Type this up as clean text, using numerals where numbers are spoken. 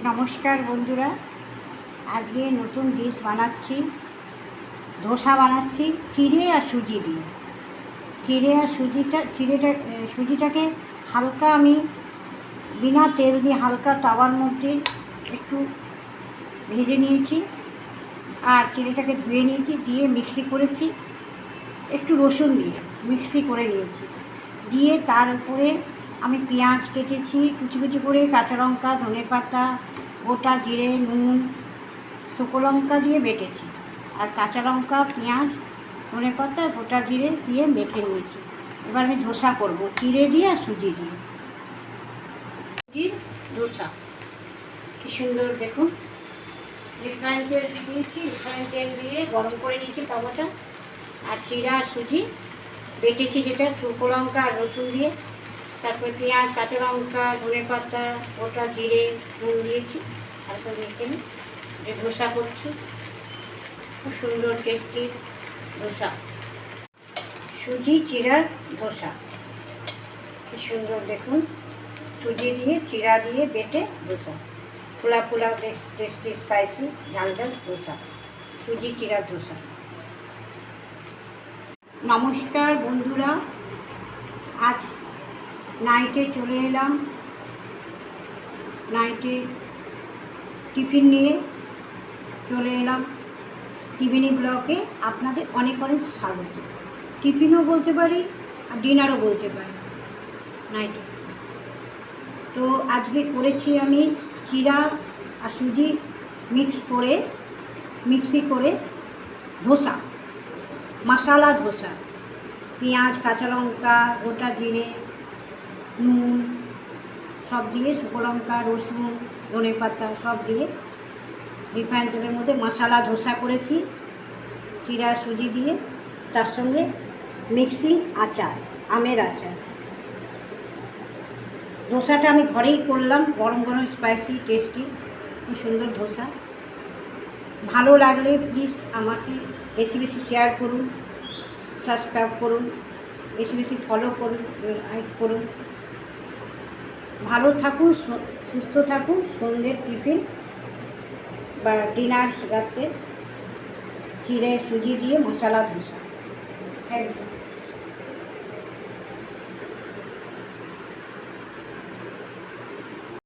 নমস্কার বন্ধুরা, আজকে নতুন ডিশ বানাচ্ছি। ধোসা বানাচ্ছি চিড়ে আর সুজি দিয়ে। চিড়ে আর সুজিটাকে হালকা আমি বিনা তেল দিয়ে হালকা তাওয়ার মধ্যে একটু ভেজে নিয়েছি, আর চিড়েটাকে ধুয়ে নিয়েছি, দিয়ে মিক্সি করেছি, একটু রসুন দিয়ে মিক্সি করে নিয়েছি। দিয়ে তার উপরে আমি পেঁয়াজ কেটেছি কুচি কুচি করে, কাঁচা লঙ্কা, ধনেপাতা, গোটা জিরে, নুন, শুকনো লঙ্কা দিয়ে বেটেছি, আর কাঁচা লঙ্কা, পেঁয়াজ, ধনেপাতা, গোটা জিরে দিয়ে মেখে নিয়েছি। এবার আমি ধোসা করব চিড়ে দিয়ে আর সুজি দিয়ে। সুজির ধোসা কী সুন্দর দেখুন। রিফাইন তেল দিয়েছি, রিফাইন তেল দিয়ে গরম করে নিয়েছি তাওয়াটা, আর চিড়া আর সুজি বেটেছি যেটা শুকনো লঙ্কা আর রসুন দিয়ে, তারপর পেঁয়াজ, কাঁচা লঙ্কা, ধনেপাতা, গোটা জিরে, নুন দিয়েছি। তারপর মেখে নিই, যে ধোসা করছি, খুব সুন্দর টেস্টি ধোসা, সুজি চিড়ার ধোসা। কি সুন্দর দেখুন, সুজি দিয়ে চিড়া দিয়ে বেটে ধোসা, ফোলা ফোলা বেশ টেস্টি স্পাইসি ঝাল ঝাল ধোসা, সুজি চিড়ার ধোসা। নমস্কার বন্ধুরা, আজ নাইটে চলে এলাম, নাইটে টিফিন নিয়ে চলে এলাম। টিফিনি ব্লগে আপনাদের অনেক অনেক স্বাগত। টিফিনও বলতে পারি আর ডিনারও বলতে পারি নাইটে। তো আজকে করেছি আমি চিড়া আর সুজি মিক্সি করে ধোসা, মশালা ধোসা, পেঁয়াজ, কাঁচা লঙ্কা, গোটা জিরে, নুন সব দিয়ে, শুকনো লঙ্কা, রসুন, ধনেপাতা সব দিয়ে রিফাইন তেলের মধ্যে মশালা ধোসা করেছি চিড়া সুজি দিয়ে। তার সঙ্গে মিক্সি আচার, আমের আচার। ধোসাটা আমি ঘরেই করলাম, গরম গরম স্পাইসি টেস্টি খুব সুন্দর ধোসা। ভালো লাগলে প্লিজ আমাকে বেশি বেশি শেয়ার করুন, সাবস্ক্রাইব করুন, বেশি বেশি ফলো করুন, লাইক করুন। ভালো থাকুন, সুস্থ থাকুন। সন্ধ্যের টিফিন বা ডিনার রাতে চিড়ে সুজি দিয়ে মশলা ধোসা। Thank you.